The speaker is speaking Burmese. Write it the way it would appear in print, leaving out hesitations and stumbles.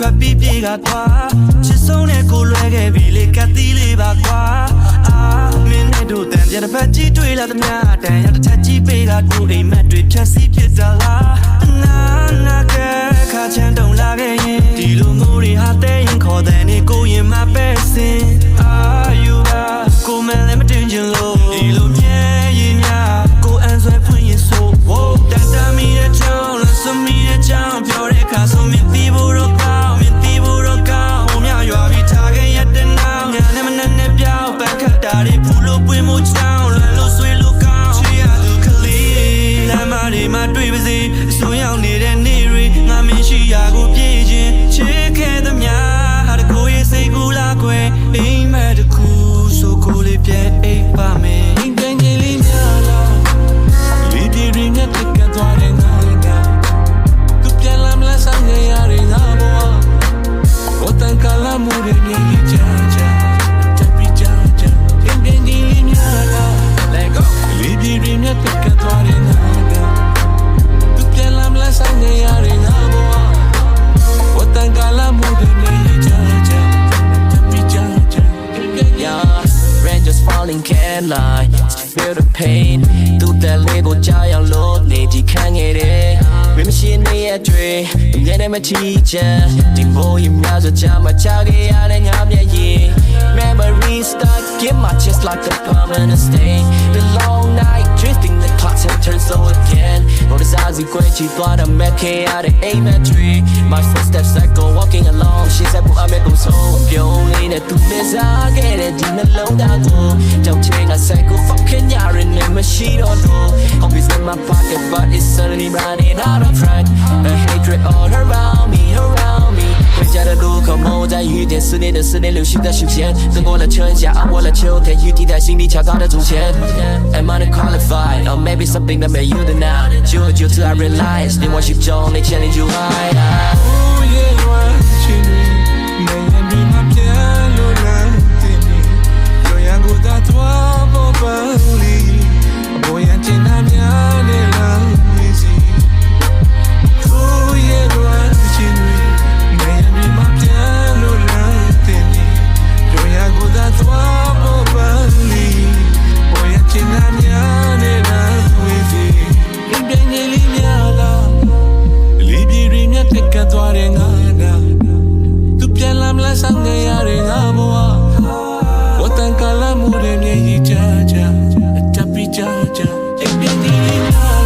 ထွက်ပြီးပြေကကွာချစ်ဆုံးတဲ့ကိုလွဲခဲ့ပြီလေကတိလေးပါကွာမင်းနဲ့တို့တန်ပြတဲ့ဖက်ကြီးတွေ့လာသမျှတန်ရတစ်ချက်ကြီးပေးကတို့အိမ်မက်တွေဖြတ်စီးဖြစ်တာလားနာကခါချမ်းတုံလာခဲ့ရင်ဒီလိုမျိုးတွေဟာတဲ့ရင်ခေါ်တဲ့နေကိုရင်မပဲစင်you are ကိုမလည်းမတင်ချင်လို့ဒီလိုမြဲရင်များကိုအန်ဆွဲဖွင့်ရင်ဆိုတန်တမီရဲ့ချောင်းလဆမီရဲ့ချောင်းပြောတဲ့အခါဆိုမြင်ပြီးဖို့တော့ကောင်းမြင်ပြီးဖို့တော့ကောင်းဟိုမြရွာပြီးထားခဲ့ရတဲ့နောက်ညာနဲ့မနဲ့ပြောင်းပန်းခတ်တာတွေဖူလို့ပွင့်မှုချောင်းလွယ်လို့ဆွေးလို့ကောင်းချီရသူကလေးလမ်းမတွေမှာတွေ့ပါစေအစွန်းရောက်နေတဲ့နေတွေငါမင်းရှိရာကိုပြေးခြင်းချစ်ခဲ့သမျှဟာတကိုရဲ့စိတ်ကူလာခွဲအိမ်မက်တခုဆိုကိုလေးပြဲအိပ်ပါမယ်အိမ်ပြန်ကြီးလေးများလားလေးပြေရင်းနဲ့တက်ကသွားတဲ့ငါကသူပြန်လာမလားဆိုင်နေရရင်ငါဘောကိုတန်ကလာမှုတွေမြည်ကြကြတပ်ပြီးကြကြအိမ်ပြန်ကြီးလေးများလား Let go လေးပြေရင်းနဲ့တက်ကသွားတဲ့ငါကသူပြန်လာမလားဆိုင်နေရရင်ငါဘောကိုတန်ကလာမှုတွေမြည်ကြကြတပ်ပြီးကြကြ Yeah, rain just falling can't lie. Feel the pain. Do that Lego giant load. Need you can't get it. We machine me a dream. Get him a teacher. The boy you measure jam a chaggy and I'm yeah. Memories stuck in my chest like a permanent stain. The long night drifting the clocks and turns so again. All the sides you quit, you thought I'm making out of aim at tree. My footsteps echo walking along. She said, "Well, I'm at home." You only need to miss out. Get it, demon low down. Don't change a cycle. Fucking yarn in machine or no. Hope it's in my pocket, but it's suddenly running out of track. The hatred all around me, around me. 回家的路口，梦在雨点思念的思念，流星的时间。等过了春夏，熬过了秋天，雨滴在心里悄悄的出现。Am I qualified, or maybe something that made you the now? 久而久之 I realize，连我心中那千里就爱。夜晚情侣，没人比那片路难定义。有阳光打脱不分离，我眼睛那面的浪微细。夜晚情侣，没人比那片路难定义。有阳光打脱不分离，我眼睛那面的浪微细。一边你里面的。离别人家这个多的我的，都变了么上个呀的我不啊，我等个了木的面一家家，家比家家，一边的人家。